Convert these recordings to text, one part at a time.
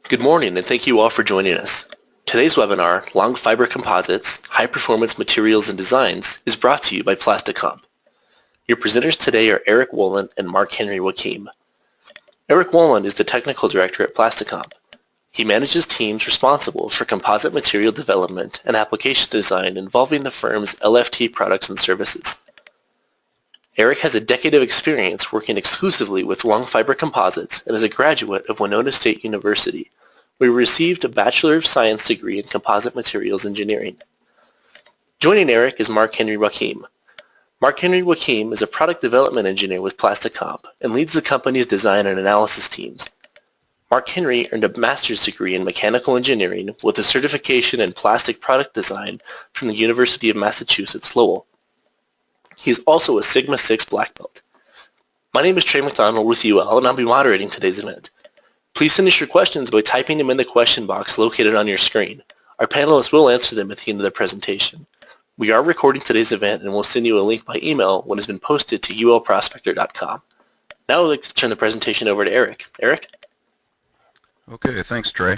Good morning and thank you all for joining us. Today's webinar, Long Fiber Composites, High Performance Materials and Designs, is brought to you by PlastiComp. Your presenters today are Eric Wolin and Marc-Henry Wakim. Eric Wolin is the Technical Director at PlastiComp. He manages teams responsible for composite material development and application design involving the firm's LFT products and services. Eric has a decade of experience working exclusively with long fiber composites and is a graduate of Winona State University, where he received a Bachelor of Science degree in Composite Materials Engineering. Joining Eric is Marc-Henry Wakim. Marc-Henry Wakim is a product development engineer with PlastiComp and leads the company's design and analysis teams. Marc-Henry earned a master's degree in mechanical engineering with a certification in plastic product design from the University of Massachusetts Lowell. He is also a Sigma 6 black belt. My name is Trey McDonald with UL, and I'll be moderating today's event. Please send us your questions by typing them in the question box located on your screen. Our panelists will answer them at the end of the presentation. We are recording today's event and will send you a link by email when it's been posted to ulprospector.com. Now I'd like to turn the presentation over to Eric. Eric? Okay, thanks, Trey.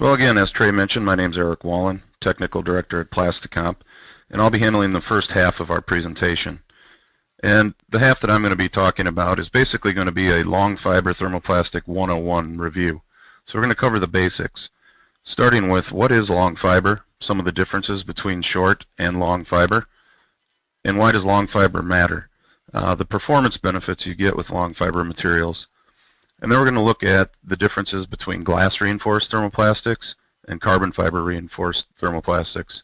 Well, again, as Trey mentioned, my name is Eric Wolin, Technical Director at PlastiComp, and I'll be handling the first half of our presentation. And the half that I'm going to be talking about is basically going to be a long fiber thermoplastic 101 review. So we're going to cover the basics, starting with what is long fiber, some of the differences between short and long fiber, and why does long fiber matter, the performance benefits you get with long fiber materials. And then we're going to look at the differences between glass reinforced thermoplastics and carbon fiber reinforced thermoplastics.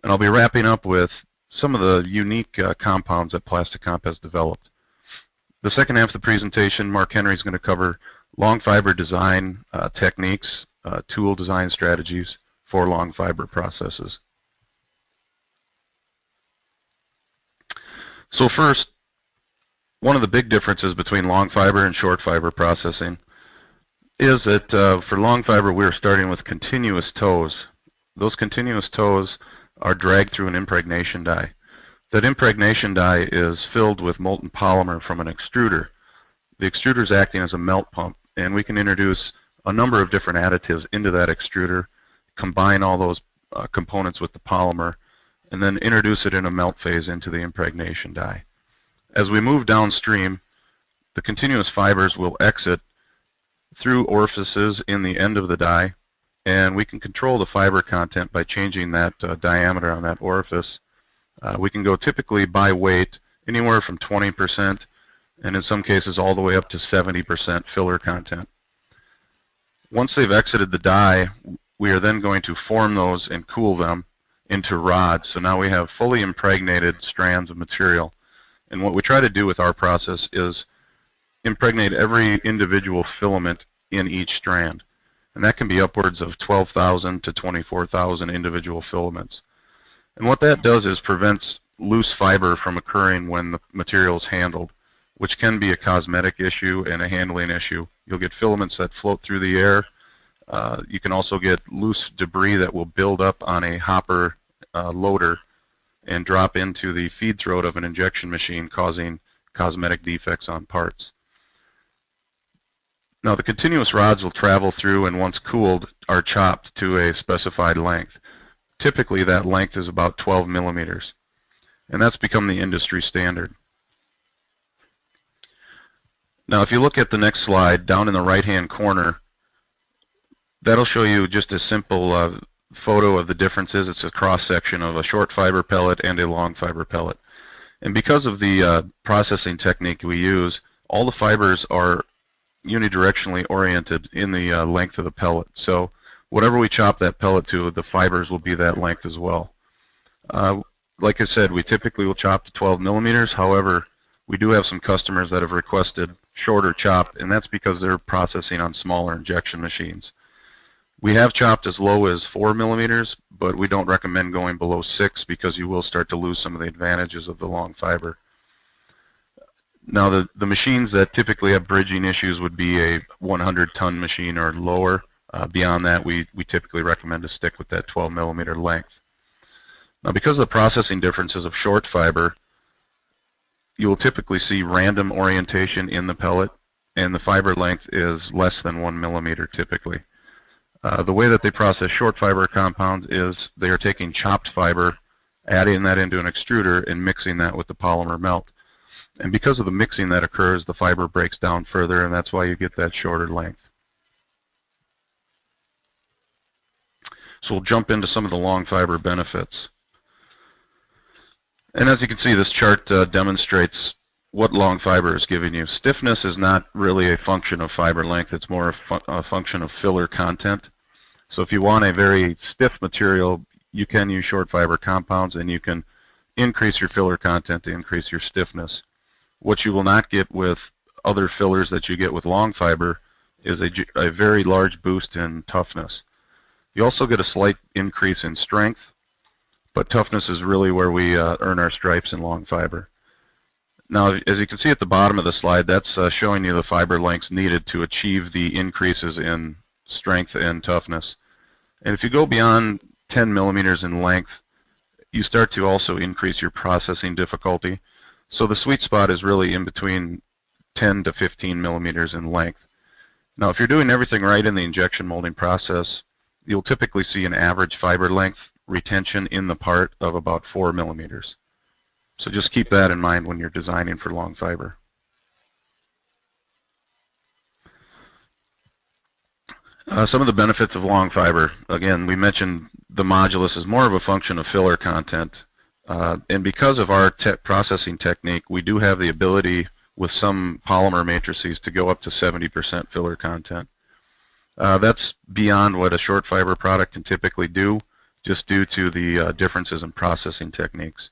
And I'll be wrapping up with some of the unique compounds that PlastiComp has developed. The second half of the presentation, Marc-Henry is going to cover long fiber design techniques, tool design strategies for long fiber processes. So first, one of the big differences between long fiber and short fiber processing is that for long fiber we're starting with continuous tows. Those continuous tows are dragged through an impregnation die. That impregnation die is filled with molten polymer from an extruder. The extruder is acting as a melt pump, and we can introduce a number of different additives into that extruder, combine all those components with the polymer, and then introduce it in a melt phase into the impregnation die. As we move downstream, the continuous fibers will exit through orifices in the end of the die, and we can control the fiber content by changing that diameter on that orifice. We can go typically by weight anywhere from 20% and in some cases all the way up to 70% filler content. Once they've exited the die, we are then going to form those and cool them into rods. So now we have fully impregnated strands of material. And what we try to do with our process is impregnate every individual filament in each strand. And that can be upwards of 12,000 to 24,000 individual filaments. And what that does is prevents loose fiber from occurring when the material is handled, which can be a cosmetic issue and a handling issue. You'll get filaments that float through the air. You can also get loose debris that will build up on a hopper loader and drop into the feed throat of an injection machine, causing cosmetic defects on parts. Now the continuous rods will travel through and once cooled are chopped to a specified length. Typically that length is about 12 millimeters, and that's become the industry standard. Now if you look at the next slide down in the right hand corner, that'll show you just a simple photo of the differences. It's a cross section of a short fiber pellet and a long fiber pellet. And because of the processing technique we use, all the fibers are unidirectionally oriented in the length of the pellet. So whatever we chop that pellet to, the fibers will be that length as well. Like I said, we typically will chop to 12 millimeters. However, we do have some customers that have requested shorter chop, and that's because they're processing on smaller injection machines. We have chopped as low as 4 millimeters, but we don't recommend going below 6 because you will start to lose some of the advantages of the long fiber. Now the machines that typically have bridging issues would be a 100-ton machine or lower. Beyond that, we typically recommend to stick with that 12 millimeter length. Now because of the processing differences of short fiber, you will typically see random orientation in the pellet. and the fiber length is less than 1 millimeter typically. The way that they process short fiber compounds is they are taking chopped fiber, adding that into an extruder, and mixing that with the polymer melt. And because of the mixing that occurs, the fiber breaks down further, and that's why you get that shorter length. So we'll jump into some of the long fiber benefits. And as you can see, this chart demonstrates what long fiber is giving you. Stiffness is not really a function of fiber length, it's more a function of filler content. So if you want a very stiff material, you can use short fiber compounds, and you can increase your filler content to increase your stiffness. What you will not get with other fillers that you get with long fiber is a very large boost in toughness. You also get a slight increase in strength, but toughness is really where we earn our stripes in long fiber. Now, as you can see at the bottom of the slide, that's showing you the fiber lengths needed to achieve the increases in strength and toughness. And if you go beyond 10 millimeters in length, you start to also increase your processing difficulty. So the sweet spot is really in between 10 to 15 millimeters in length. Now, if you're doing everything right in the injection molding process, you'll typically see an average fiber length retention in the part of about 4 millimeters. So just keep that in mind when you're designing for long fiber. Some of the benefits of long fiber. Again, we mentioned the modulus is more of a function of filler content. And because of our processing technique, we do have the ability with some polymer matrices to go up to 70% filler content. That's beyond what a short fiber product can typically do, just due to the differences in processing techniques.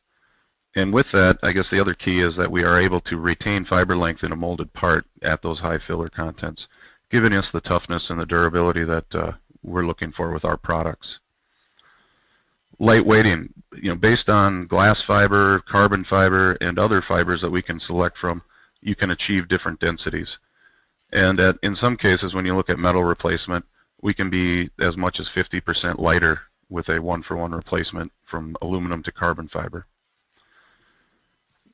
And with that, I guess the other key is that we are able to retain fiber length in a molded part at those high filler contents, giving us the toughness and the durability that we're looking for with our products. Lightweighting, based on glass fiber, carbon fiber, and other fibers that we can select from, you can achieve different densities. And in some cases, when you look at metal replacement, we can be as much as 50% lighter with a one-for-one replacement from aluminum to carbon fiber.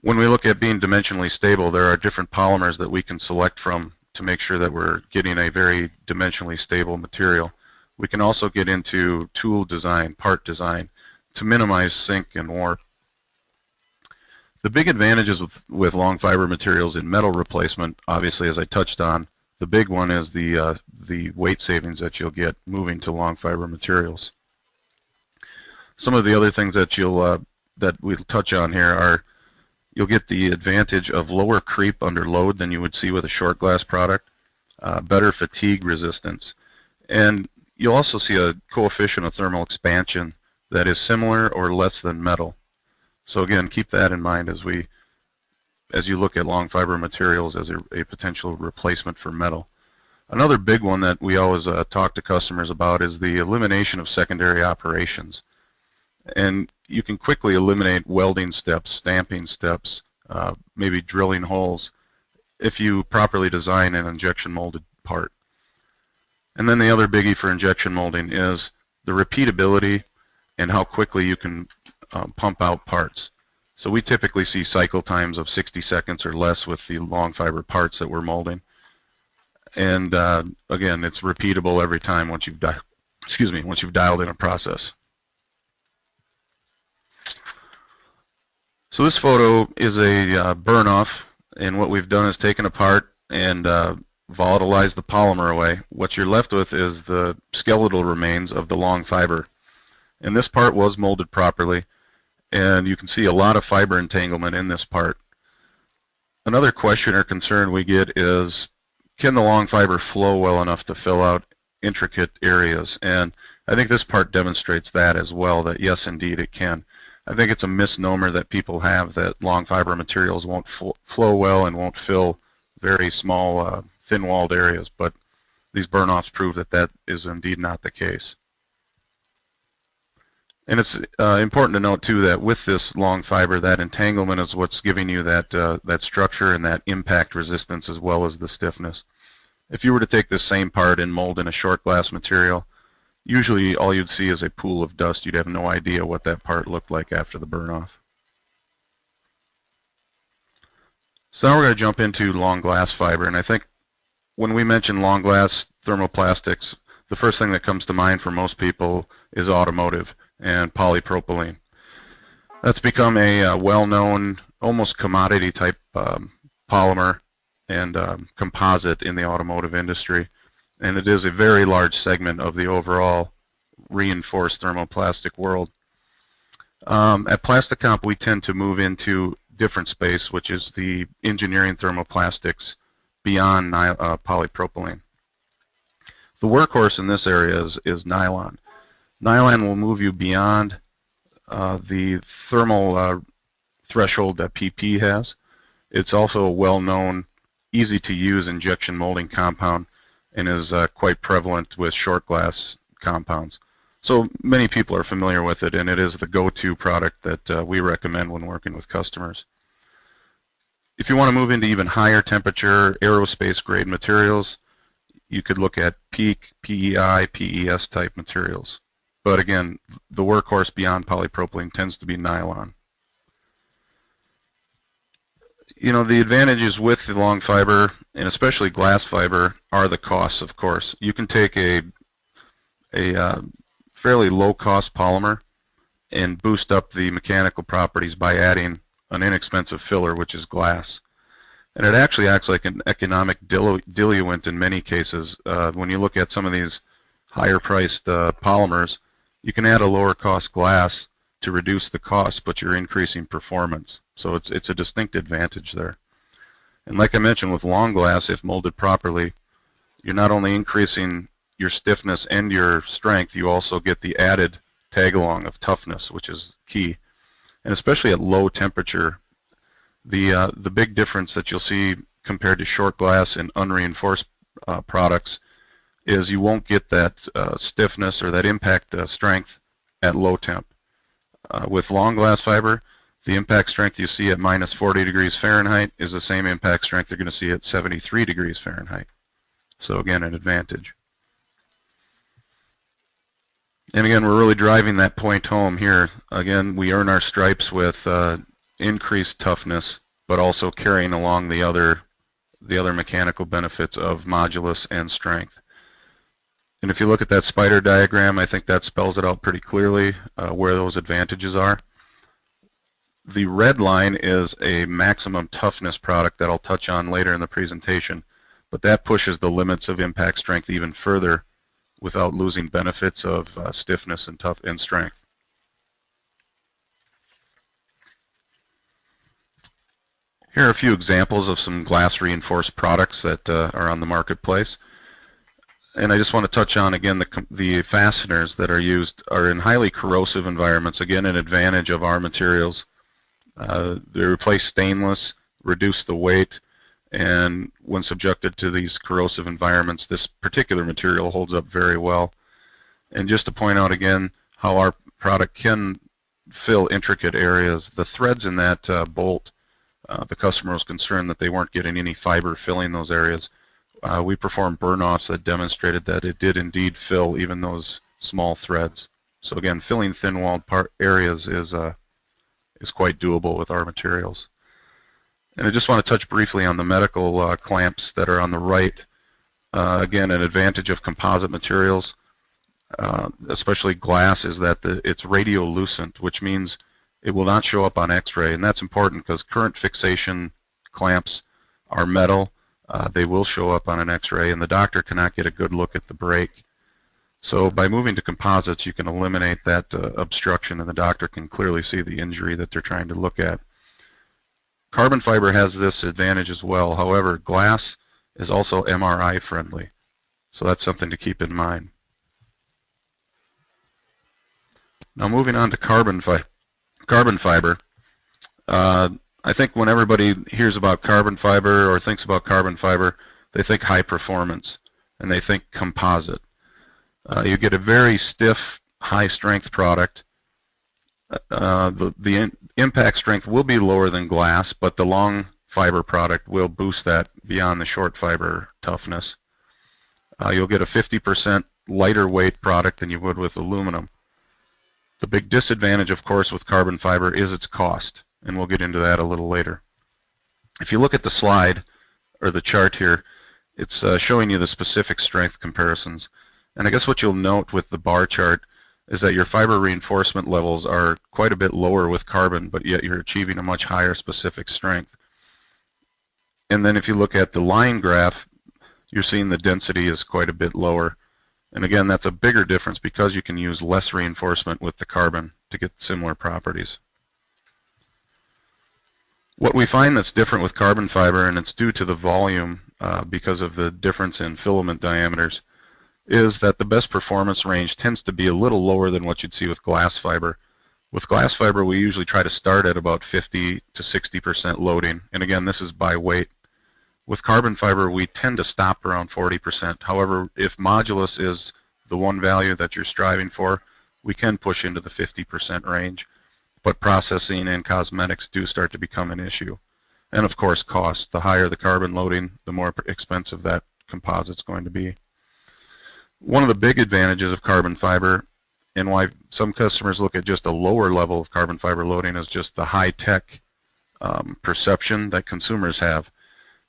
When we look at being dimensionally stable, there are different polymers that we can select from to make sure that we're getting a very dimensionally stable material. We can also get into tool design, part design, to minimize sink and warp. The big advantages with long fiber materials in metal replacement, obviously, as I touched on, the big one is the weight savings that you'll get moving to long fiber materials. Some of the other things that we'll touch on here are you'll get the advantage of lower creep under load than you would see with a short glass product, better fatigue resistance, and you'll also see a coefficient of thermal expansion that is similar or less than metal. So again, keep that in mind as you look at long fiber materials as a potential replacement for metal. Another big one that we always talk to customers about is the elimination of secondary operations. And you can quickly eliminate welding steps, stamping steps, maybe drilling holes if you properly design an injection molded part. And then the other biggie for injection molding is the repeatability and how quickly you can pump out parts. So we typically see cycle times of 60 seconds or less with the long fiber parts that we're molding. And again, it's repeatable every time once you've dialed in a process. So this photo is a burn-off, and what we've done is taken apart and volatilized the polymer away. What you're left with is the skeletal remains of the long fiber. And this part was molded properly, and you can see a lot of fiber entanglement in this part. Another question or concern we get is, can the long fiber flow well enough to fill out intricate areas? And I think this part demonstrates that as well, that yes, indeed, it can. I think it's a misnomer that people have that long fiber materials won't flow well and won't fill very small, thin-walled areas, but these burn-offs prove that that is indeed not the case. And it's important to note, too, that with this long fiber, that entanglement is what's giving you that structure and that impact resistance as well as the stiffness. If you were to take this same part and mold in a short glass material, usually all you'd see is a pool of dust. You'd have no idea what that part looked like after the burn-off. So now we're going to jump into long glass fiber, and I think when we mention long glass thermoplastics, the first thing that comes to mind for most people is automotive and polypropylene. That's become a well-known, almost commodity type polymer and composite in the automotive industry. And it is a very large segment of the overall reinforced thermoplastic world. At PlastiComp, we tend to move into different space, which is the engineering thermoplastics beyond polypropylene. The workhorse in this area is nylon. Nylon will move you beyond the thermal threshold that PP has. It's also a well-known, easy-to-use injection molding compound and is quite prevalent with short glass compounds. So many people are familiar with it, and it is the go-to product that we recommend when working with customers. If you want to move into even higher temperature aerospace grade materials, you could look at PEEK, PEI, PES type materials. But again, the workhorse beyond polypropylene tends to be nylon. You know, the advantages with the long fiber, and especially glass fiber, are the costs, of course. You can take a fairly low-cost polymer and boost up the mechanical properties by adding an inexpensive filler, which is glass. And it actually acts like an economic diluent in many cases. When you look at some of these higher-priced polymers, you can add a lower-cost glass to reduce the cost, but you're increasing performance. So it's a distinct advantage there. And like I mentioned, with long glass, if molded properly, you're not only increasing your stiffness and your strength, you also get the added tag-along of toughness, which is key. And especially at low temperature, the big difference that you'll see compared to short glass and unreinforced products is you won't get that stiffness or that impact strength at low temp. With long glass fiber, the impact strength you see at minus 40 degrees Fahrenheit is the same impact strength you're going to see at 73 degrees Fahrenheit. So again, an advantage. And again, we're really driving that point home here. Again, we earn our stripes with increased toughness, but also carrying along the other mechanical benefits of modulus and strength. And if you look at that spider diagram, I think that spells it out pretty clearly where those advantages are. The red line is a maximum toughness product that I'll touch on later in the presentation, but that pushes the limits of impact strength even further without losing benefits of stiffness and strength. Here are a few examples of some glass reinforced products that are on the marketplace. And I just want to touch on again the fasteners that are used are in highly corrosive environments. Again, an advantage of our materials. They replace stainless, reduce the weight, and when subjected to these corrosive environments, this particular material holds up very well. And just to point out again how our product can fill intricate areas, the threads in that bolt, the customer was concerned that they weren't getting any fiber filling those areas. We performed burn-offs that demonstrated that it did indeed fill even those small threads. So again, filling thin-walled areas is quite doable with our materials. And I just want to touch briefly on the medical clamps that are on the right. Again, an advantage of composite materials, especially glass, is that it's radiolucent, which means it will not show up on X-ray. And that's important because current fixation clamps are metal. They will show up on an X-ray, and the doctor cannot get a good look at the break. So by moving to composites, you can eliminate that obstruction, and the doctor can clearly see the injury that they're trying to look at. Carbon fiber has this advantage as well. However, glass is also MRI friendly, so that's something to keep in mind. Now moving on to carbon fiber. I think when everybody hears about carbon fiber or thinks about carbon fiber, they think high performance and they think composite. You get a very stiff, high strength product. The impact strength will be lower than glass, but the long fiber product will boost that beyond the short fiber toughness. You'll get a 50% lighter weight product than you would with aluminum. The big disadvantage, of course, with carbon fiber is its cost, and we'll get into that a little later. If you look at the slide, or the chart here, It's showing you the specific strength comparisons. And I guess what you'll note with the bar chart is that your fiber reinforcement levels are quite a bit lower with carbon, but yet you're achieving a much higher specific strength. And then if you look at the line graph, you're seeing the density is quite a bit lower. And again, that's a bigger difference because you can use less reinforcement with the carbon to get similar properties. What we find that's different with carbon fiber, and it's due to the volume because of the difference in filament diameters, is that the best performance range tends to be a little lower than what you'd see with glass fiber. With glass fiber, we usually try to start at about 50 to 60% loading, and again, this is by weight. With carbon fiber, we tend to stop around 40%. However, if modulus is the one value that you're striving for, we can push into the 50% range, but processing and cosmetics do start to become an issue. And of course, cost. The higher the carbon loading, the more expensive that composite's going to be. One of the big advantages of carbon fiber, and why some customers look at just a lower level of carbon fiber loading, is just the high-tech perception that consumers have.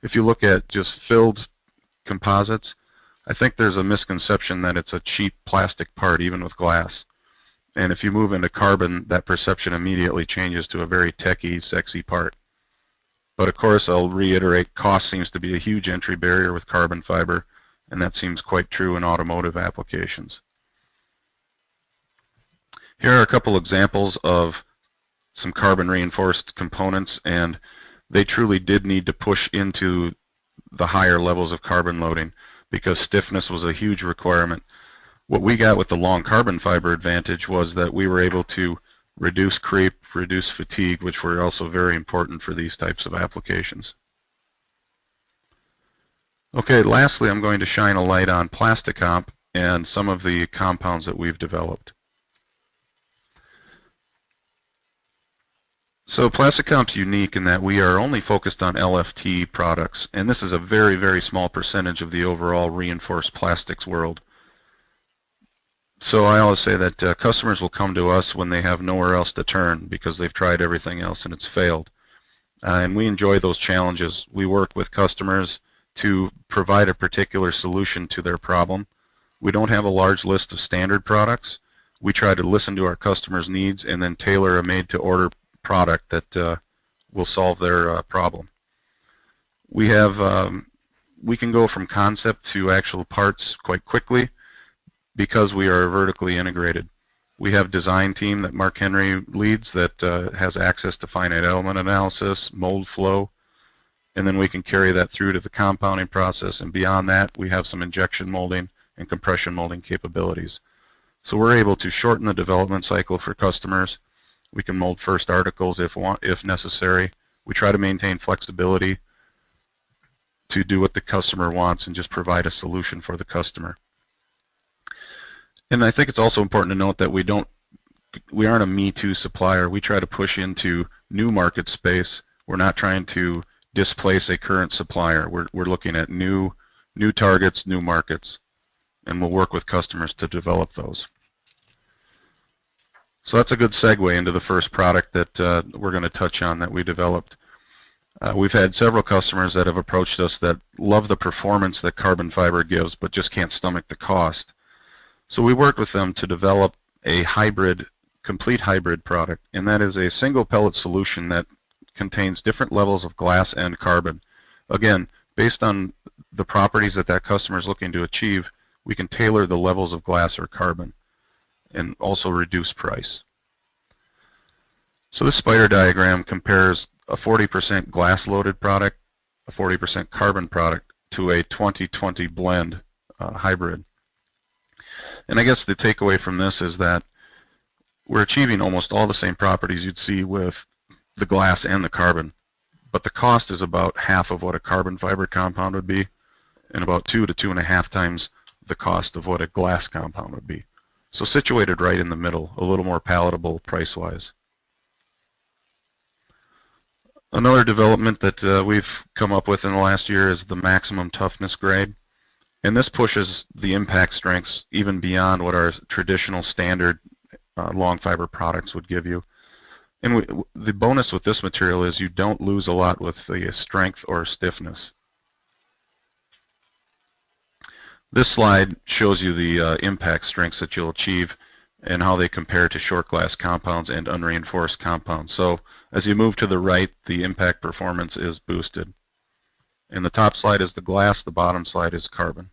If you look at just filled composites, I think there's a misconception that it's a cheap plastic part, even with glass. And if you move into carbon, that perception immediately changes to a very techy, sexy part. But of course, I'll reiterate, cost seems to be a huge entry barrier with carbon fiber, and that seems quite true in automotive applications. Here are a couple examples of some carbon reinforced components, and they truly did need to push into the higher levels of carbon loading because stiffness was a huge requirement. What we got with the long carbon fiber advantage was that we were able to reduce creep, reduce fatigue, which were also very important for these types of applications. Okay, lastly, I'm going to shine a light on PlastiComp and some of the compounds that we've developed. So PlastiComp's unique in that we are only focused on LFT products, and this is a very, very small percentage of the overall reinforced plastics world. So I always say that customers will come to us when they have nowhere else to turn because they've tried everything else and it's failed. And we enjoy those challenges. We work with customers to provide a particular solution to their problem. We don't have a large list of standard products. We try to listen to our customers' needs and then tailor a made-to-order product that will solve their problem. We can go from concept to actual parts quite quickly because we are vertically integrated. We have a design team that Marc-Henry leads that has access to finite element analysis, mold flow, and then we can carry that through to the compounding process, and beyond that we have some injection molding and compression molding capabilities. So we're able to shorten the development cycle for customers. We can mold first articles if necessary. We try to maintain flexibility to do what the customer wants and just provide a solution for the customer. And I think it's also important to note that we aren't a me-too supplier. We try to push into new market space. We're not trying to displace a current supplier. We're looking at new targets, new markets, and we'll work with customers to develop those. So that's a good segue into the first product that we're going to touch on that we developed. We've had several customers that have approached us that love the performance that carbon fiber gives but just can't stomach the cost. So we worked with them to develop a complete hybrid product, and that is a single pellet solution that contains different levels of glass and carbon. Again, based on the properties that customer is looking to achieve, we can tailor the levels of glass or carbon and also reduce price. So this spider diagram compares a 40% glass loaded product, a 40% carbon product, to a 20-20 blend hybrid. And I guess the takeaway from this is that we're achieving almost all the same properties you'd see with the glass and the carbon, but the cost is about half of what a carbon fiber compound would be, and about 2 to 2.5 times the cost of what a glass compound would be. So situated right in the middle, a little more palatable price-wise. Another development that we've come up with in the last year is the maximum toughness grade. And this pushes the impact strengths even beyond what our traditional standard long fiber products would give you. And the bonus with this material is you don't lose a lot with the strength or stiffness. This slide shows you the impact strengths that you'll achieve and how they compare to short glass compounds and unreinforced compounds. So as you move to the right, the impact performance is boosted. And the top slide is the glass, the bottom slide is carbon.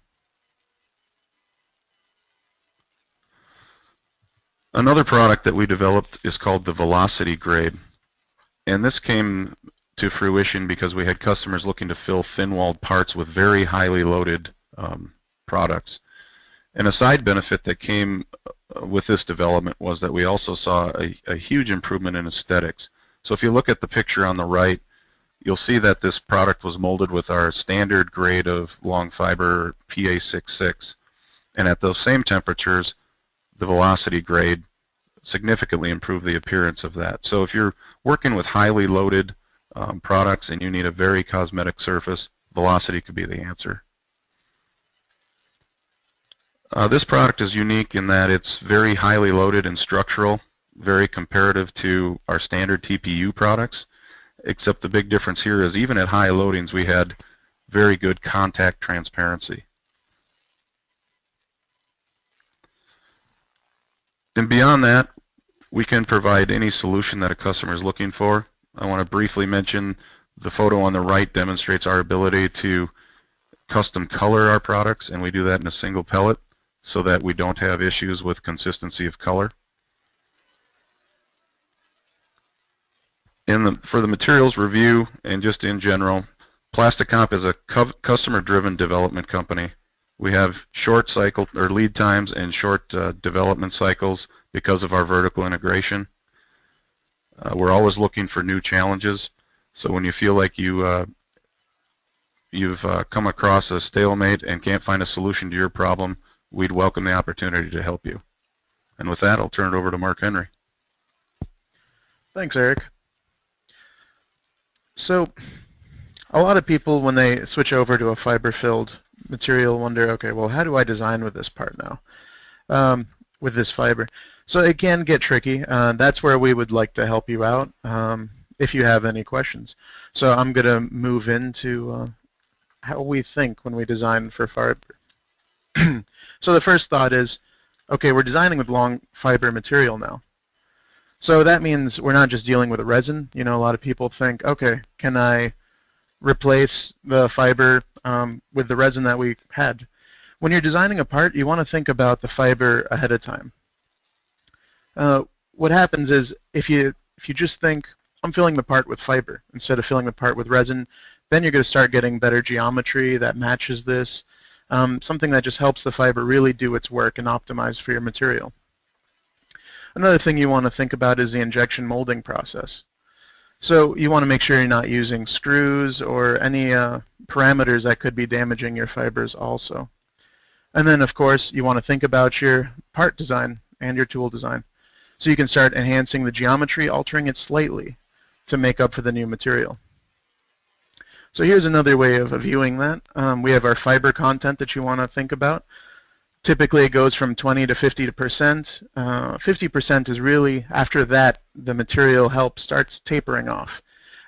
Another product that we developed is called the velocity grade. And this came to fruition because we had customers looking to fill thin-walled parts with very highly loaded products. And a side benefit that came with this development was that we also saw a huge improvement in aesthetics. So if you look at the picture on the right, you'll see that this product was molded with our standard grade of long fiber PA66. And at those same temperatures, the velocity grade significantly improved the appearance of that. So if you're working with highly loaded products and you need a very cosmetic surface, velocity could be the answer. This product is unique in that it's very highly loaded and structural, very comparative to our standard TPU products, except the big difference here is even at high loadings we had very good contact transparency. And beyond that, we can provide any solution that a customer is looking for. I want to briefly mention the photo on the right demonstrates our ability to custom color our products, and we do that in a single pellet so that we don't have issues with consistency of color. For the materials review and just in general, PlastiComp is a customer-driven development company. We have short cycle or lead times and short development cycles because of our vertical integration. We're always looking for new challenges. So when you feel like you've come across a stalemate and can't find a solution to your problem, we'd welcome the opportunity to help you. And with that, I'll turn it over to Marc-Henry. Thanks, Eric. So a lot of people, when they switch over to a fiber-filled material, wonder, okay, well, how do I design with this part now, with this fiber? So it can get tricky. That's where we would like to help you out if you have any questions. So I'm going to move into how we think when we design for fiber. So the first thought is, okay, we're designing with long fiber material now. So that means we're not just dealing with a resin. You know, a lot of people think, okay, can I replace the fiber with the resin that we had? When you're designing a part, you want to think about the fiber ahead of time. What happens is if you just think, I'm filling the part with fiber instead of filling the part with resin, then you're going to start getting better geometry that matches this, something that just helps the fiber really do its work and optimize for your material. Another thing you want to think about is the injection molding process. So you want to make sure you're not using screws or any parameters that could be damaging your fibers also. And then, of course, you want to think about your part design and your tool design. So you can start enhancing the geometry, altering it slightly to make up for the new material. So here's another way of viewing that. We have our fiber content that you want to think about. Typically, it goes from 20 to 50%. 50% is really, after that, the material help starts tapering off.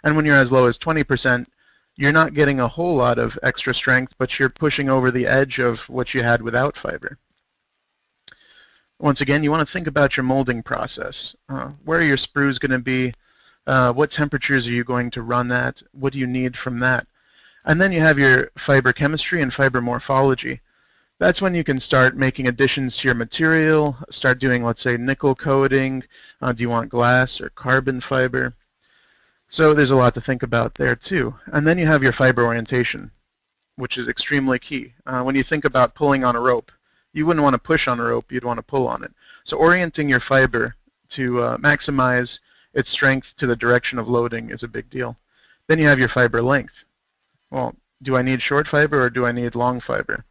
And when you're as low as 20%, you're not getting a whole lot of extra strength, but you're pushing over the edge of what you had without fiber. Once again, you want to think about your molding process. Where are your sprues going to be? What temperatures are you going to run at? What do you need from that? And then you have your fiber chemistry and fiber morphology. That's when you can start making additions to your material, start doing, let's say, nickel coating. Do you want glass or carbon fiber? So there's a lot to think about there too. And then you have your fiber orientation, which is extremely key. When you think about pulling on a rope, you wouldn't want to push on a rope, you'd want to pull on it. So orienting your fiber to maximize its strength to the direction of loading is a big deal. Then you have your fiber length. Well, do I need short fiber or do I need long fiber?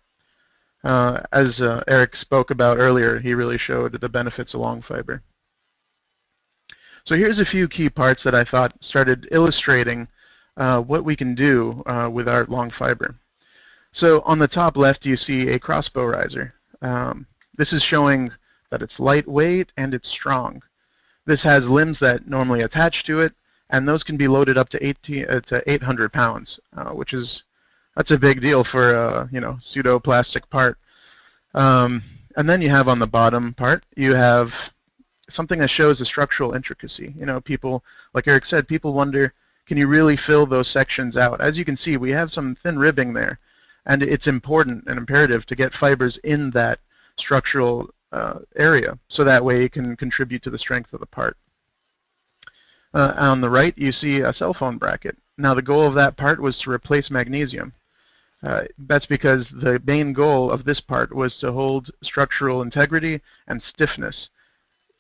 As Eric spoke about earlier, he really showed the benefits of long fiber. So here's a few key parts that I thought started illustrating what we can do with our long fiber. So on the top left you see a crossbow riser. This is showing that it's lightweight and it's strong. This has limbs that normally attach to it, and those can be loaded up to 800 pounds, that's a big deal for a pseudo plastic part. And then you have on the bottom part, you have something that shows the structural intricacy. You know, people, like Eric said, people wonder, can you really fill those sections out? As you can see, we have some thin ribbing there, and it's important and imperative to get fibers in that structural area, so that way it can contribute to the strength of the part. On the right, you see a cell phone bracket. Now, the goal of that part was to replace magnesium. That's because the main goal of this part was to hold structural integrity and stiffness.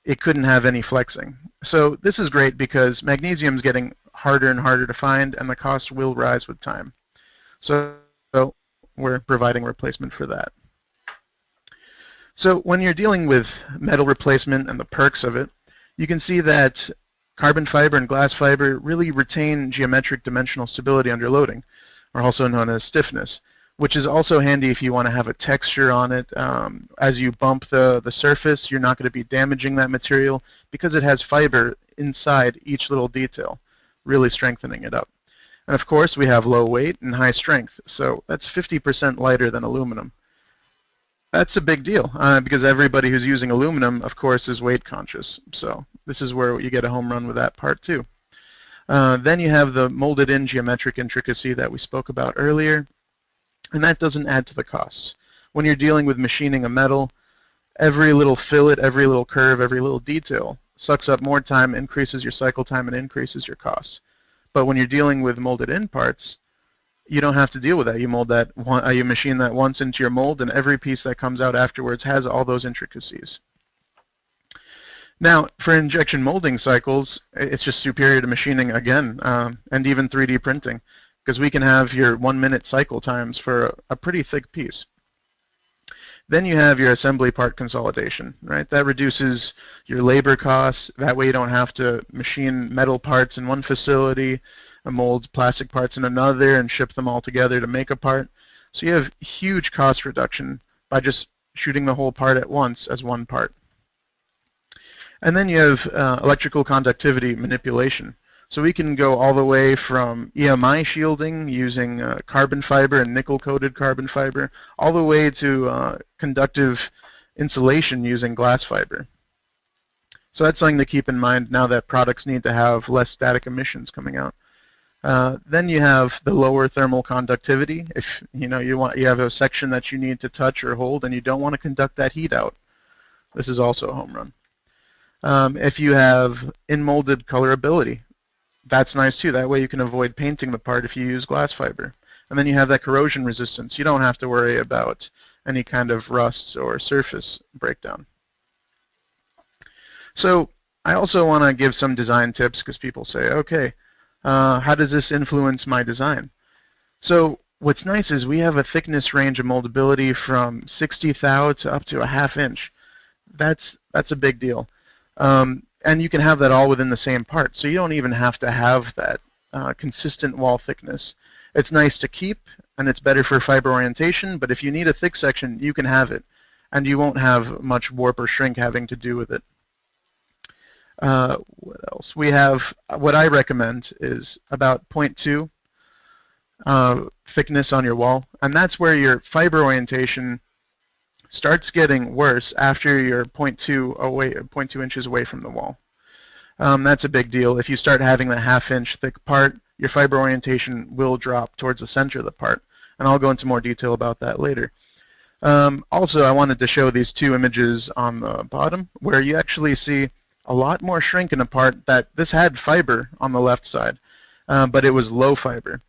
It couldn't have any flexing. So this is great because magnesium is getting harder and harder to find, and the cost will rise with time. So we're providing a replacement for that. So when you're dealing with metal replacement and the perks of it, you can see that carbon fiber and glass fiber really retain geometric dimensional stability under loading, or also known as stiffness, which is also handy if you want to have a texture on it. As you bump the surface, you're not going to be damaging that material because it has fiber inside each little detail, really strengthening it up. And of course, we have low weight and high strength, so that's 50% lighter than aluminum. That's a big deal because everybody who's using aluminum, of course, is weight conscious. So this is where you get a home run with that part too. Then you have the molded in geometric intricacy that we spoke about earlier, and that doesn't add to the costs. When you're dealing with machining a metal, every little fillet, every little curve, every little detail sucks up more time, increases your cycle time, and increases your costs. But when you're dealing with molded in parts, you don't have to deal with that. You mold that you machine that once into your mold, and every piece that comes out afterwards has all those intricacies. Now, for injection molding cycles, it's just superior to machining again, and even 3D printing, because we can have your 1-minute cycle times for a pretty thick piece. Then you have your assembly part consolidation, right? That reduces your labor costs. That way you don't have to machine metal parts in one facility, mold plastic parts in another, and ship them all together to make a part. So you have huge cost reduction by just shooting the whole part at once as one part. And then you have electrical conductivity manipulation. So we can go all the way from EMI shielding using carbon fiber and nickel-coated carbon fiber, all the way to conductive insulation using glass fiber. So that's something to keep in mind now that products need to have less static emissions coming out. Then you have the lower thermal conductivity. If you have a section that you need to touch or hold and you don't want to conduct that heat out, this is also a home run. If you have in-molded colorability, that's nice too. That way you can avoid painting the part if you use glass fiber. And then you have that corrosion resistance. You don't have to worry about any kind of rust or surface breakdown. So I also want to give some design tips because people say, okay, how does this influence my design? So what's nice is we have a thickness range of moldability from 60 thou to up to a 1/2 inch. That's a big deal. And you can have that all within the same part, so you don't even have to have that consistent wall thickness. It's nice to keep, and it's better for fiber orientation, but if you need a thick section, you can have it, and you won't have much warp or shrink having to do with it. What else? We have, what I recommend is about 0.2 thickness on your wall, and that's where your fiber orientation starts getting worse after you're 0.2 inches away from the wall. That's a big deal. If you start having the 1/2 inch thick part, your fiber orientation will drop towards the center of the part, and I'll go into more detail about that later. Also, I wanted to show these two images on the bottom where you actually see a lot more shrink in a part that this had fiber on the left side, but it was low fiber.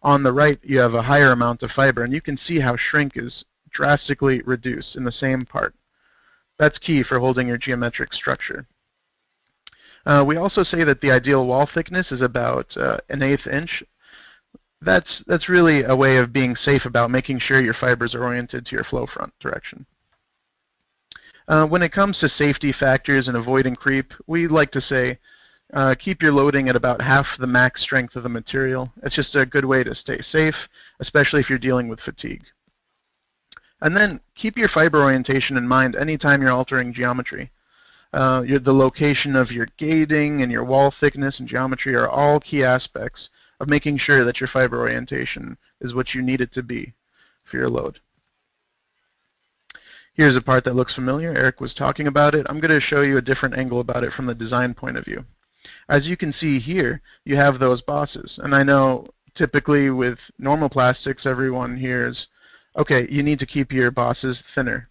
On the right, you have a higher amount of fiber, and you can see how shrink is drastically reduced in the same part. That's key for holding your geometric structure. We also say that the ideal wall thickness is about 1/8 inch. That's really a way of being safe about making sure your fibers are oriented to your flow front direction. When it comes to safety factors and avoiding creep, we like to say keep your loading at about half the max strength of the material. It's just a good way to stay safe, especially if you're dealing with fatigue. And then keep your fiber orientation in mind anytime you're altering geometry. The location of your gating and your wall thickness and geometry are all key aspects of making sure that your fiber orientation is what you need it to be for your load. Here's a part that looks familiar. Eric was talking about it. I'm going to show you a different angle about it from the design point of view. As you can see here, you have those bosses. And I know typically with normal plastics, everyone hears, okay, you need to keep your bosses thinner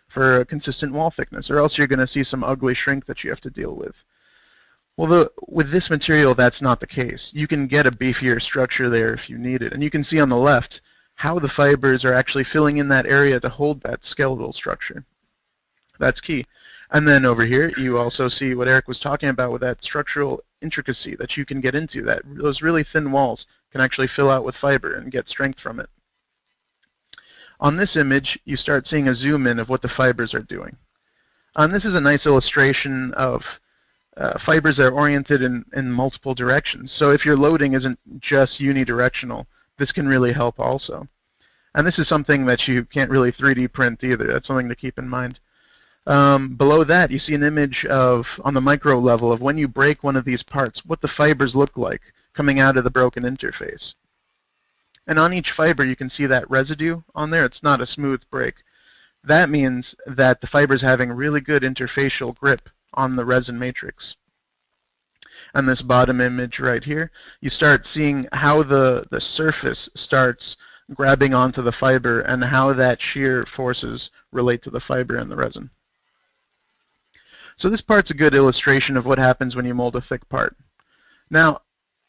for a consistent wall thickness, or else you're going to see some ugly shrink that you have to deal with. Well, with this material, that's not the case. You can get a beefier structure there if you need it. And you can see on the left how the fibers are actually filling in that area to hold that skeletal structure. That's key. And then over here, you also see what Eric was talking about with that structural intricacy that you can get into. That those really thin walls can actually fill out with fiber and get strength from it. On this image, you start seeing a zoom in of what the fibers are doing. And this is a nice illustration of fibers that are oriented in multiple directions. So if your loading isn't just unidirectional, this can really help also. And this is something that you can't really 3D print either. That's something to keep in mind. Below that, you see an image of, on the micro level, of when you break one of these parts, what the fibers look like coming out of the broken interface. And on each fiber, you can see that residue on there. It's not a smooth break. That means that the fiber is having really good interfacial grip on the resin matrix. And this bottom image right here, you start seeing how the surface starts grabbing onto the fiber and how that shear forces relate to the fiber and the resin. So this part's a good illustration of what happens when you mold a thick part. Now,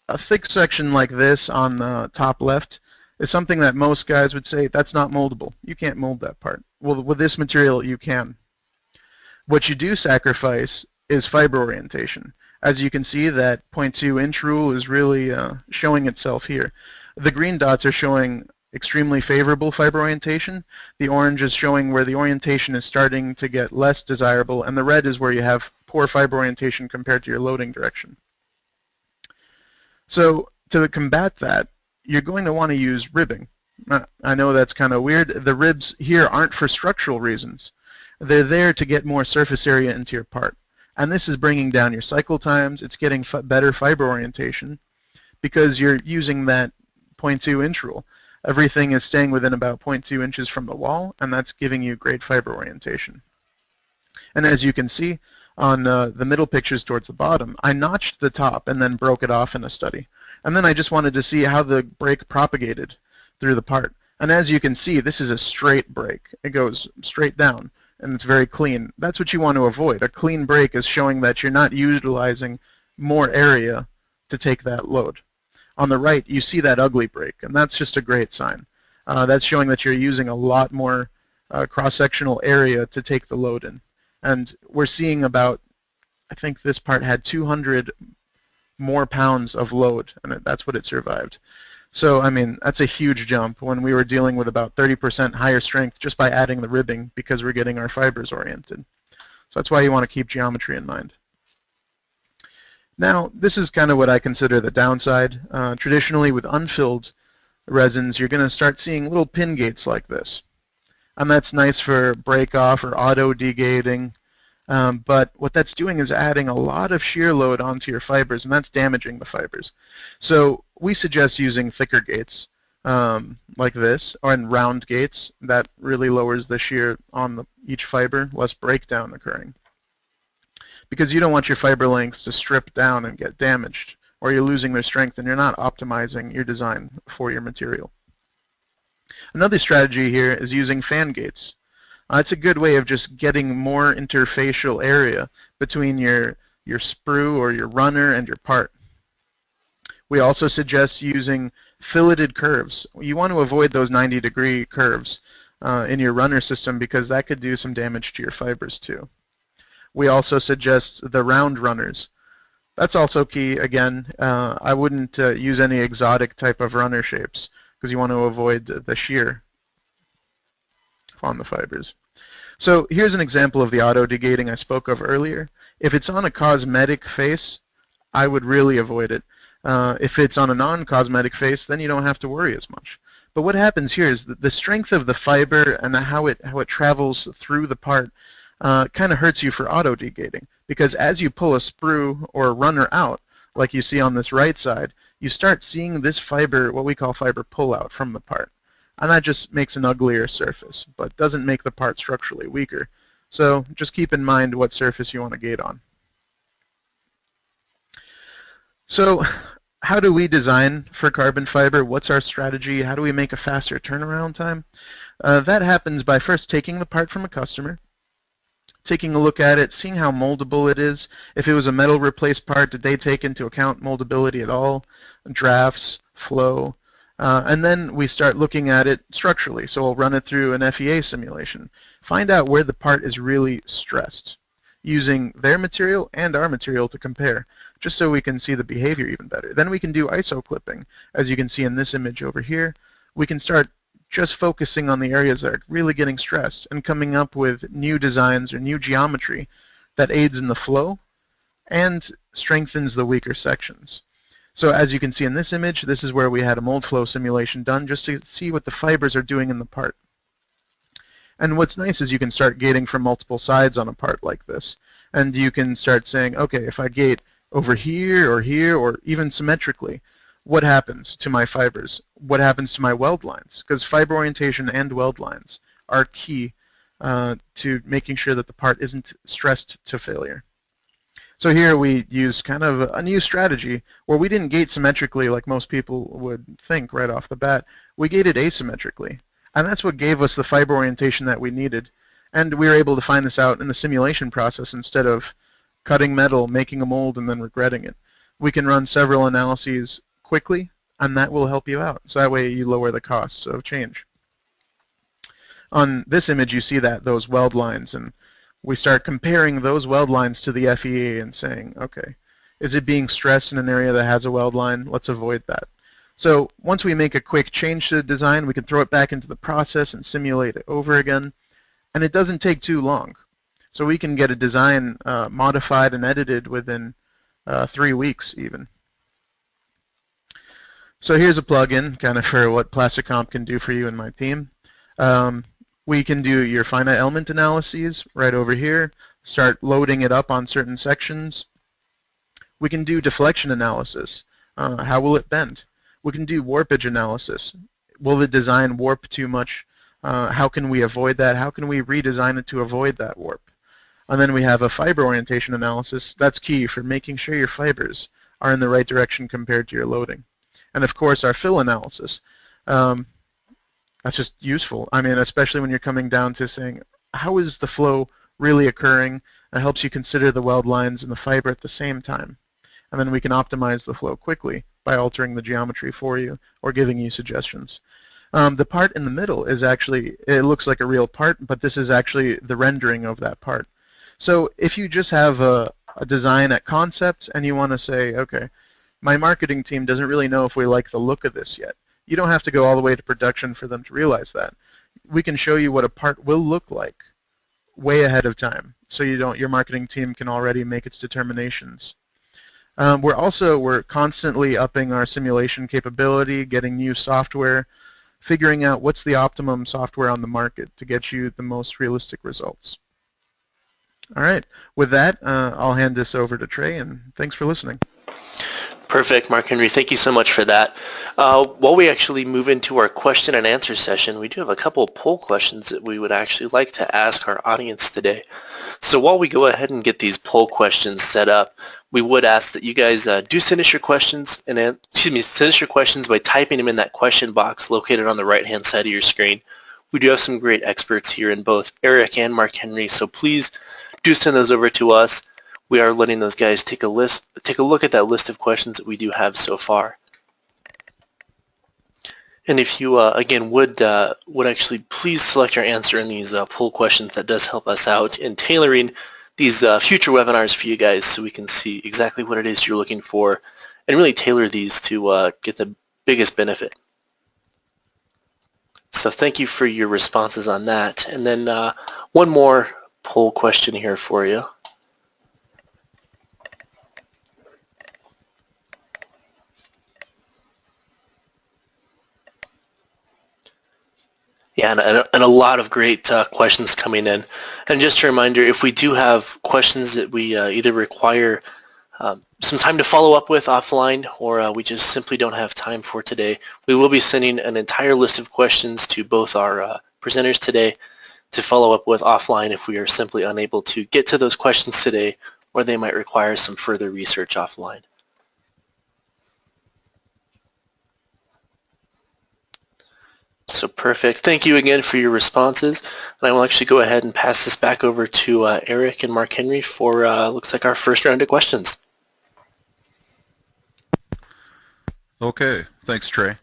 a thick section like this on the top left is something that most guys would say, that's not moldable. You can't mold that part. Well, with this material, you can. What you do sacrifice is fiber orientation. As you can see, that 0.2 inch rule is really showing itself here. The green dots are showing extremely favorable fiber orientation. The orange is showing where the orientation is starting to get less desirable, and the red is where you have poor fiber orientation compared to your loading direction. So to combat that, you're going to want to use ribbing. I know that's kind of weird. The ribs here aren't for structural reasons. They're there to get more surface area into your part. And this is bringing down your cycle times. It's getting better fiber orientation because you're using that 0.2 inch rule. Everything is staying within about 0.2 inches from the wall, and that's giving you great fiber orientation. And as you can see on the middle pictures towards the bottom, I notched the top and then broke it off in a study. And then I just wanted to see how the break propagated through the part. And as you can see, this is a straight break. It goes straight down, and it's very clean. That's what you want to avoid. A clean break is showing that you're not utilizing more area to take that load. On the right, you see that ugly break, and that's just a great sign. That's showing that you're using a lot more cross-sectional area to take the load in. And we're seeing about, I think this part had 200 more pounds of load, and that's what it survived. So, I mean, that's a huge jump when we were dealing with about 30% higher strength just by adding the ribbing because we're getting our fibers oriented. So that's why you want to keep geometry in mind. Now, this is kind of what I consider the downside. Traditionally, with unfilled resins, you're going to start seeing little pin gates like this. And that's nice for break-off or auto-degating. But what that's doing is adding a lot of shear load onto your fibers, and that's damaging the fibers. So we suggest using thicker gates like this, or in round gates. That really lowers the shear on each fiber, less breakdown occurring. Because you don't want your fiber lengths to strip down and get damaged, or you're losing their strength and you're not optimizing your design for your material. Another strategy here is using fan gates. It's a good way of just getting more interfacial area between your sprue or your runner and your part. We also suggest using filleted curves. You want to avoid those 90-degree curves in your runner system because that could do some damage to your fibers too. We also suggest the round runners. That's also key. Again, I wouldn't use any exotic type of runner shapes because you want to avoid the shear on the fibers. So here's an example of the auto-degating I spoke of earlier. If it's on a cosmetic face, I would really avoid it. If it's on a non-cosmetic face, then you don't have to worry as much. But what happens here is the strength of the fiber and how it travels through the part kind of hurts you for auto-degating. Because as you pull a sprue or a runner out, like you see on this right side, you start seeing this fiber, what we call fiber pull out from the part. and that just makes an uglier surface, but doesn't make the part structurally weaker. So just keep in mind what surface you want to gate on. So how do we design for carbon fiber? What's our strategy? How do we make a faster turnaround time? That happens by first taking the part from a customer, taking a look at it, seeing how moldable it is. If it was a metal replaced part, did they take into account moldability at all? Drafts, flow. And then we start looking at it structurally. So we'll run it through an FEA simulation. Find out where the part is really stressed, using their material and our material to compare, just so we can see the behavior even better. Then we can do ISO clipping. As you can see in this image over here, we can start just focusing on the areas that are really getting stressed and coming up with new designs or new geometry that aids in the flow and strengthens the weaker sections. So as you can see in this image, this is where we had a mold flow simulation done just to see what the fibers are doing in the part. And what's nice is you can start gating from multiple sides on a part like this. And you can start saying, okay, if I gate over here, or even symmetrically, what happens to my fibers? What happens to my weld lines? Because fiber orientation and weld lines are key to making sure that the part isn't stressed to failure. So here we use kind of a new strategy where we didn't gate symmetrically like most people would think right off the bat. We gated asymmetrically. And that's what gave us the fiber orientation that we needed. And we were able to find this out in the simulation process instead of cutting metal, making a mold, and then regretting it. We can run several analyses quickly, and that will help you out. So that way you lower the costs of change. On this image you see those weld lines, and we start comparing those weld lines to the FEA and saying, okay, is it being stressed in an area that has a weld line? Let's avoid that. So once we make a quick change to the design, we can throw it back into the process and simulate it over again. And it doesn't take too long. So we can get a design modified and edited within 3 weeks even. So here's a plugin kind of for what PlastiComp can do for you and my team. We can do your finite element analyses right over here, start loading it up on certain sections. We can do deflection analysis. How will it bend? We can do warpage analysis. Will the design warp too much? How can we avoid that? How can we redesign it to avoid that warp? And then we have a fiber orientation analysis. That's key for making sure your fibers are in the right direction compared to your loading. And of course our fill analysis. That's just useful. I mean, especially when you're coming down to saying, how is the flow really occurring? It helps you consider the weld lines and the fiber at the same time. And then we can optimize the flow quickly by altering the geometry for you or giving you suggestions. The part in the middle is actually, it looks like a real part, but this is actually the rendering of that part. So if you just have a design at concept and you want to say, okay, my marketing team doesn't really know if we like the look of this yet. You don't have to go all the way to production for them to realize that. We can show you what a part will look like way ahead of time, so your marketing team can already make its determinations. We're constantly upping our simulation capability, getting new software, figuring out what's the optimum software on the market to get you the most realistic results. All right, with that, I'll hand this over to Trey, and thanks for listening. Perfect, Marc-Henry. Thank you so much for that. While we actually move into our question and answer session, we do have a couple of poll questions that we would actually like to ask our audience today. So while we go ahead and get these poll questions set up, we would ask that you guys do send us your questions and send us your questions by typing them in that question box located on the right-hand side of your screen. We do have some great experts here in both Eric and Marc-Henry, so please do send those over to us. We are letting those guys take a look at that list of questions that we do have so far. And if you, again, would actually please select your answer in these poll questions, that does help us out in tailoring these future webinars for you guys so we can see exactly what it is you're looking for and really tailor these to get the biggest benefit. So thank you for your responses on that. And then one more poll question here for you. Yeah, and a lot of great questions coming in. And just a reminder, if we do have questions that we either require some time to follow up with offline, or we just simply don't have time for today, we will be sending an entire list of questions to both our presenters today to follow up with offline if we are simply unable to get to those questions today, or they might require some further research offline. So perfect. Thank you again for your responses. And I will actually go ahead and pass this back over to Eric and Marc-Henry for, looks like our first round of questions. Okay, thanks, Trey.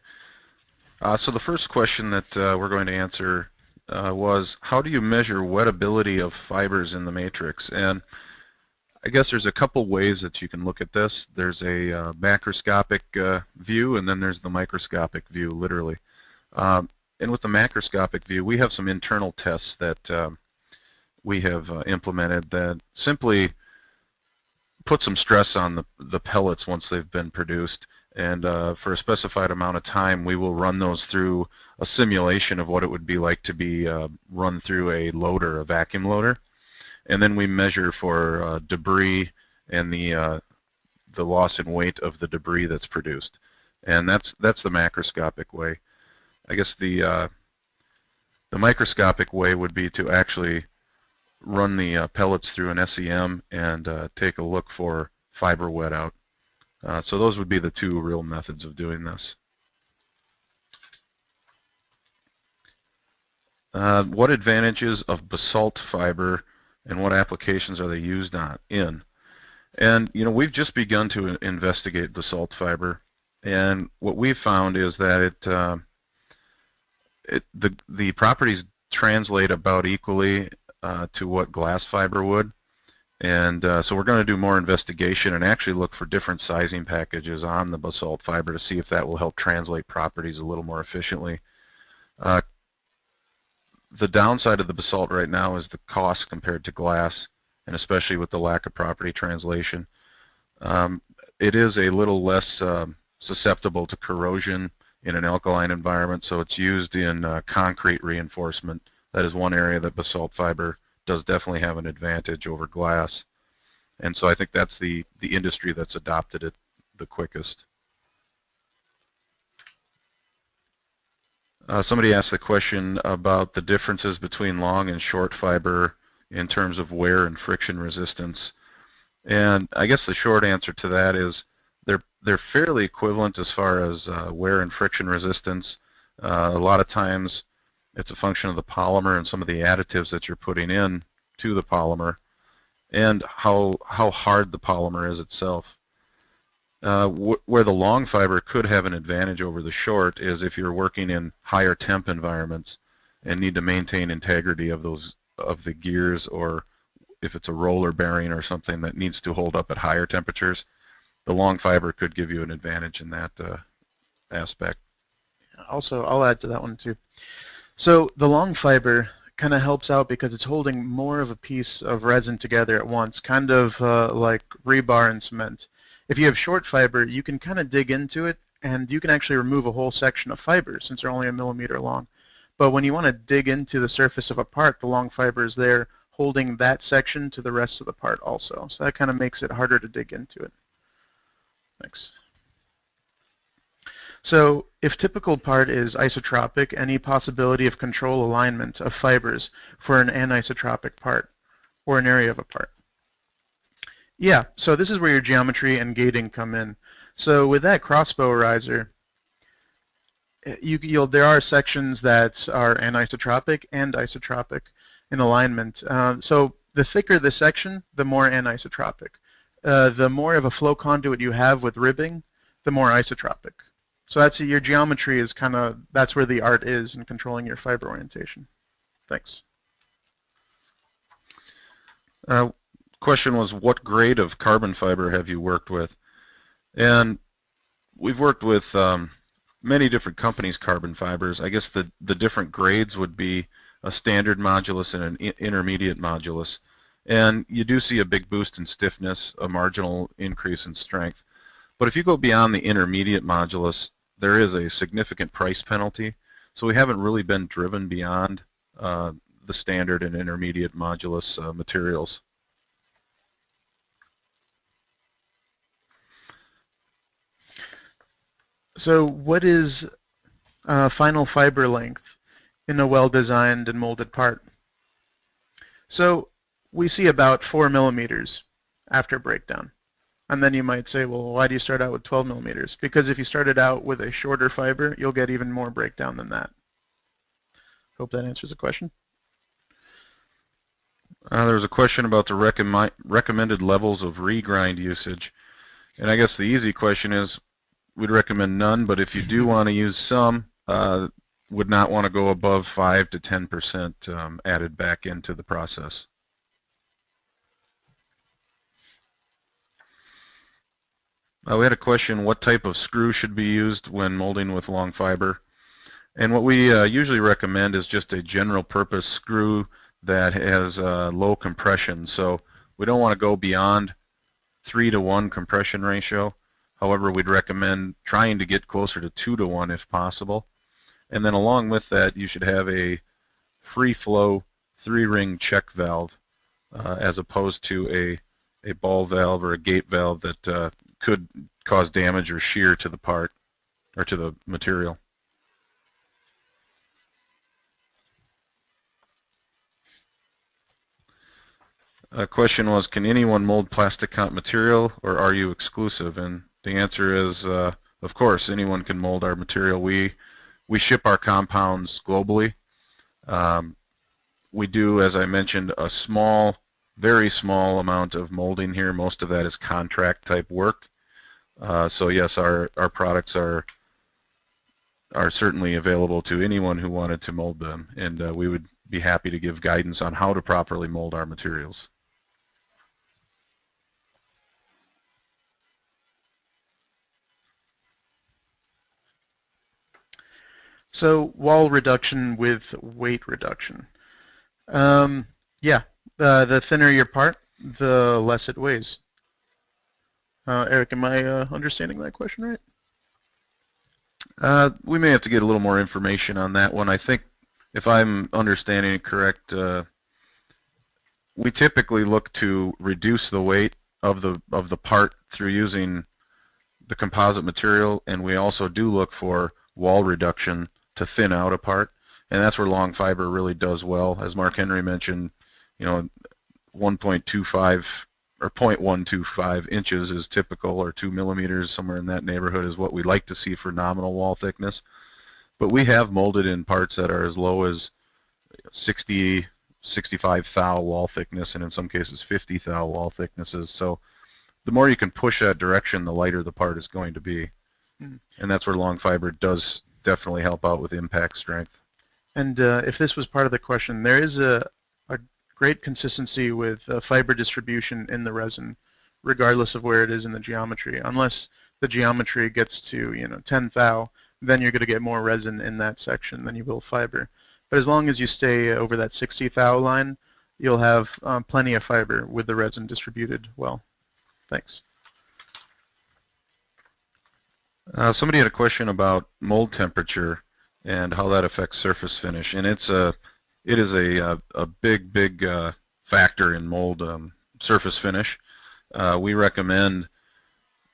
So the first question that we're going to answer was, how do you measure wettability of fibers in the matrix? And I guess there's a couple ways that you can look at this. There's a macroscopic view, and then there's the microscopic view, literally. And with the macroscopic view, we have some internal tests that we have implemented that simply put some stress on the pellets once they've been produced. And for a specified amount of time, we will run those through a simulation of what it would be like to be run through a loader, a vacuum loader. And then we measure for debris and the loss in weight of the debris that's produced. And that's the macroscopic way. I guess the microscopic way would be to actually run the pellets through an SEM and take a look for fiber wet out. So those would be the two real methods of doing this. What advantages of basalt fiber and what applications are they used in? And you know, we've just begun to investigate basalt fiber, and what we've found is that the properties translate about equally to what glass fiber would. And so we're going to do more investigation and actually look for different sizing packages on the basalt fiber to see if that will help translate properties a little more efficiently. The downside of the basalt right now is the cost compared to glass, and especially with the lack of property translation. It is a little less susceptible to corrosion in an alkaline environment, so it's used in concrete reinforcement. That is one area that basalt fiber does definitely have an advantage over glass. And so I think that's the industry that's adopted it the quickest. Somebody asked a question about the differences between long and short fiber in terms of wear and friction resistance. And I guess the short answer to that is they're fairly equivalent as far as wear and friction resistance. A lot of times it's a function of the polymer and some of the additives that you're putting in to the polymer and how hard the polymer is itself. Where the long fiber could have an advantage over the short is if you're working in higher temp environments and need to maintain integrity of the gears, or if it's a roller bearing or something that needs to hold up at higher temperatures, the long fiber could give you an advantage in that aspect. Also, I'll add to that one too. So the long fiber kind of helps out because it's holding more of a piece of resin together at once, kind of like rebar and cement. If you have short fiber, you can kind of dig into it, and you can actually remove a whole section of fiber since they're only 1 millimeter long. But when you want to dig into the surface of a part, the long fiber is there holding that section to the rest of the part also. So that kind of makes it harder to dig into it. Thanks. So if typical part is isotropic, any possibility of control alignment of fibers for an anisotropic part or an area of a part? Yeah, so this is where your geometry and gating come in. So with that crossbow riser, there are sections that are anisotropic and isotropic in alignment. So the thicker the section, the more anisotropic. The more of a flow conduit you have with ribbing, the more isotropic. So that's your geometry is kind of, that's where the art is in controlling your fiber orientation. Thanks. Question was, what grade of carbon fiber have you worked with? And we've worked with many different companies' carbon fibers. I guess the different grades would be a standard modulus and an intermediate modulus. And you do see a big boost in stiffness, a marginal increase in strength. But if you go beyond the intermediate modulus, there is a significant price penalty. So we haven't really been driven beyond the standard and intermediate modulus materials. So what is final fiber length in a well-designed and molded part? So we see about 4 millimeters after breakdown. And then you might say, well, why do you start out with 12 millimeters? Because if you started out with a shorter fiber, you'll get even more breakdown than that. Hope that answers the question. There's a question about the recommended levels of regrind usage. And I guess the easy question is, we'd recommend none, but if you do want to use some, would not want to go above 5 to 10% added back into the process. We had a question, what type of screw should be used when molding with long fiber? And what we usually recommend is just a general purpose screw that has low compression. So we don't want to go beyond 3-to-1 compression ratio. However, we'd recommend trying to get closer to 2-to-1 if possible. And then along with that, you should have a free flow 3-ring check valve as opposed to a ball valve or a gate valve that could cause damage or shear to the part or to the material. A question was, can anyone mold PlastiComp material, or are you exclusive? And the answer is, of course, anyone can mold our material. We ship our compounds globally. We do, as I mentioned, a small, very small amount of molding here. Most of that is contract type work. So yes, our products are certainly available to anyone who wanted to mold them, and we would be happy to give guidance on how to properly mold our materials. So wall reduction with weight reduction. Yeah, the thinner your part, the less it weighs. Eric, am I understanding that question right? We may have to get a little more information on that one. I think, if I'm understanding it correct, we typically look to reduce the weight of the part through using the composite material, and we also do look for wall reduction to thin out a part, and that's where long fiber really does well. As Marc-Henry mentioned, 1.25 or 0.125 inches is typical, or 2 millimeters, somewhere in that neighborhood, is what we like to see for nominal wall thickness. But we have molded in parts that are as low as 60, 65 thou wall thickness, and in some cases 50 thou wall thicknesses. So the more you can push that direction, the lighter the part is going to be. And that's where long fiber does definitely help out with impact strength. And if this was part of the question, there is a great consistency with fiber distribution in the resin, regardless of where it is in the geometry. Unless the geometry gets to 10 thou, then you're going to get more resin in that section than you will fiber. But as long as you stay over that 60 thou line, you'll have plenty of fiber with the resin distributed well. Thanks. Somebody had a question about mold temperature and how that affects surface finish, and it is a big factor in mold surface finish. We recommend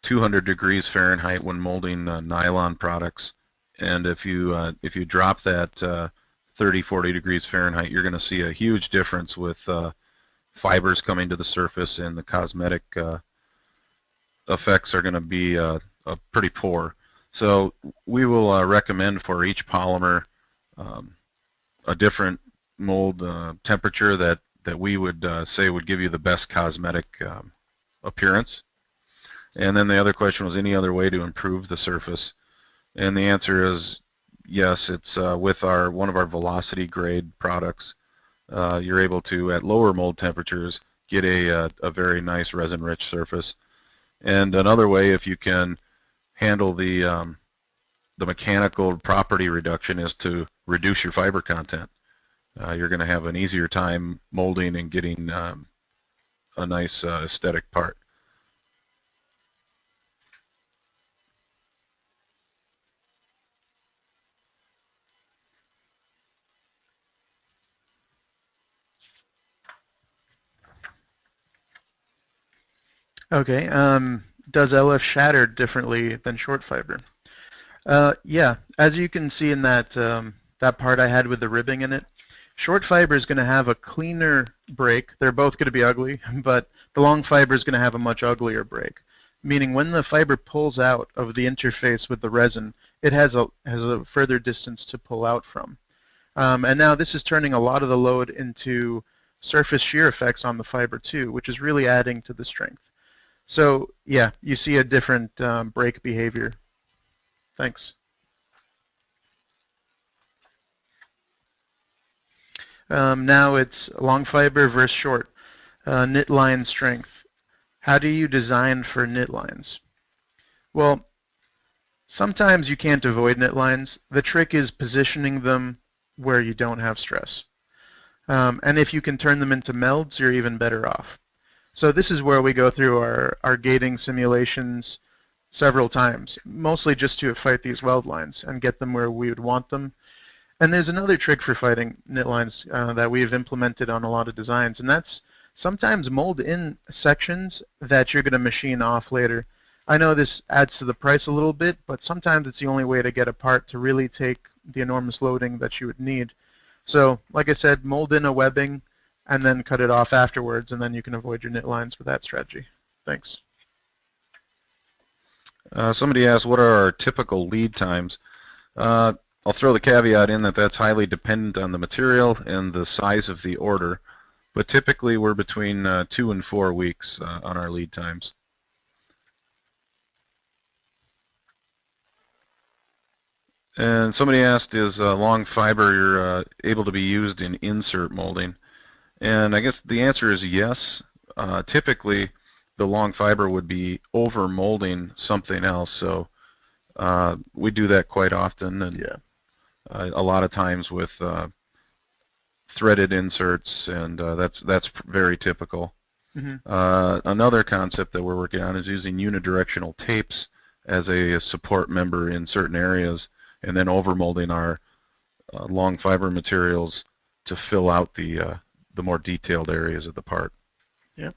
200 degrees Fahrenheit when molding nylon products, and if you drop that 30-40 degrees Fahrenheit, you're going to see a huge difference with fibers coming to the surface, and the cosmetic effects are going to be pretty poor. So we will recommend for each polymer a different mold temperature that we would say would give you the best cosmetic appearance. And then the other question was, any other way to improve the surface? And the answer is yes. It's with one of our velocity grade products. You're able to, at lower mold temperatures, get a very nice resin-rich surface. And another way, if you can handle the mechanical property reduction, is to reduce your fiber content. You're going to have an easier time molding and getting a nice aesthetic part. Okay. Does LF shatter differently than short fiber? Yeah, as you can see in that that part I had with the ribbing in it, short fiber is going to have a cleaner break. They're both going to be ugly, but the long fiber is going to have a much uglier break. Meaning when the fiber pulls out of the interface with the resin, it has a further distance to pull out from. And now this is turning a lot of the load into surface shear effects on the fiber too, which is really adding to the strength. So yeah, you see a different break behavior. Thanks. Now it's long fiber versus short. Knit line strength. How do you design for knit lines? Well, sometimes you can't avoid knit lines. The trick is positioning them where you don't have stress. And if you can turn them into melds, you're even better off. So this is where we go through our gating simulations several times, mostly just to fight these weld lines and get them where we would want them. And there's another trick for fighting knit lines that we've implemented on a lot of designs, and that's sometimes mold in sections that you're going to machine off later. I know this adds to the price a little bit, but sometimes it's the only way to get a part to really take the enormous loading that you would need. So, like I said, mold in a webbing and then cut it off afterwards, and then you can avoid your knit lines with that strategy. Thanks. Somebody asked, what are our typical lead times? I'll throw the caveat in that that's highly dependent on the material and the size of the order, but typically we're between 2 and 4 weeks on our lead times. And somebody asked, is long fiber able to be used in insert molding? And I guess the answer is yes. Typically, the long fiber would be over molding something else, so we do that quite often, and yeah, a lot of times with threaded inserts, and that's very typical. Mm-hmm. Another concept that we're working on is using unidirectional tapes as a support member in certain areas, and then overmolding our long fiber materials to fill out the more detailed areas of the part. Yep.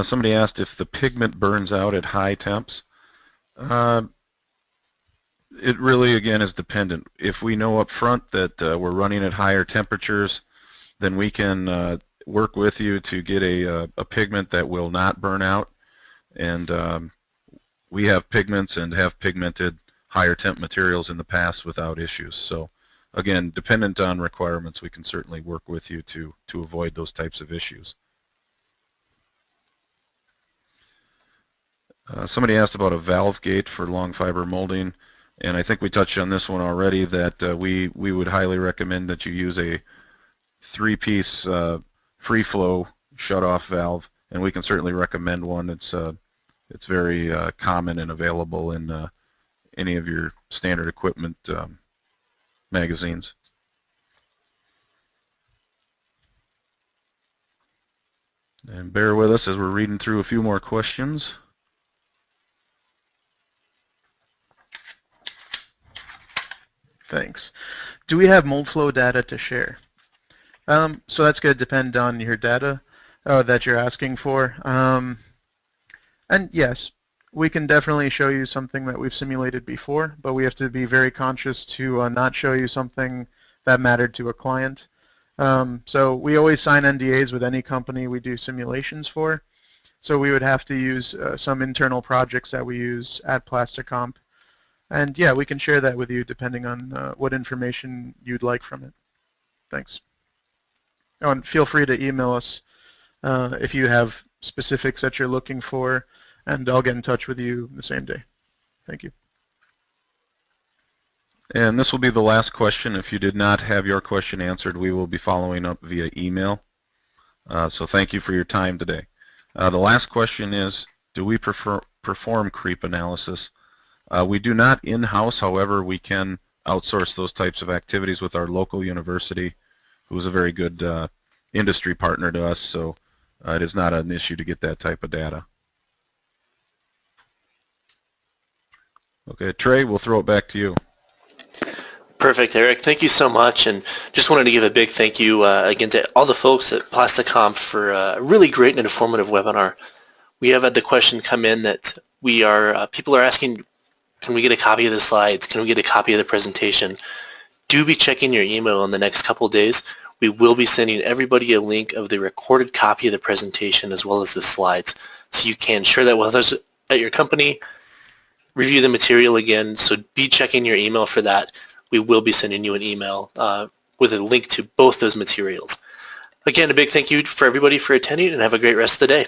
Somebody asked if the pigment burns out at high temps. It really, again, is dependent. If we know up front that we're running at higher temperatures, then we can work with you to get a pigment that will not burn out. And we have pigments and have pigmented higher temp materials in the past without issues. So again, dependent on requirements, we can certainly work with you to avoid those types of issues. Somebody asked about a valve gate for long fiber molding, and I think we touched on this one already, that we would highly recommend that you use a 3-piece free flow shut-off valve, and we can certainly recommend one. It's very common and available in any of your standard equipment magazines. And bear with us as we're reading through a few more questions. Thanks. Do we have mold flow data to share? So that's going to depend on your data that you're asking for. And yes, we can definitely show you something that we've simulated before, but we have to be very conscious to not show you something that mattered to a client. So we always sign NDAs with any company we do simulations for. So we would have to use some internal projects that we use at PlastiComp. And yeah, we can share that with you depending on what information you'd like from it. Thanks. Oh, and feel free to email us if you have specifics that you're looking for, and I'll get in touch with you the same day. Thank you. And this will be the last question. If you did not have your question answered, we will be following up via email. So thank you for your time today. The last question is, do we perform creep analysis? We do not in-house, however, we can outsource those types of activities with our local university, who is a very good industry partner to us, so it is not an issue to get that type of data. Okay, Trey, we'll throw it back to you. Perfect, Eric. Thank you so much, and just wanted to give a big thank you again to all the folks at PlastiComp for a really great and informative webinar. We have had the question come in that people are asking, can we get a copy of the slides? Can we get a copy of the presentation? Do be checking your email in the next couple of days. We will be sending everybody a link of the recorded copy of the presentation as well as the slides, so you can share that with others at your company, review the material again, so be checking your email for that. We will be sending you an email with a link to both those materials. Again, a big thank you for everybody for attending, and have a great rest of the day.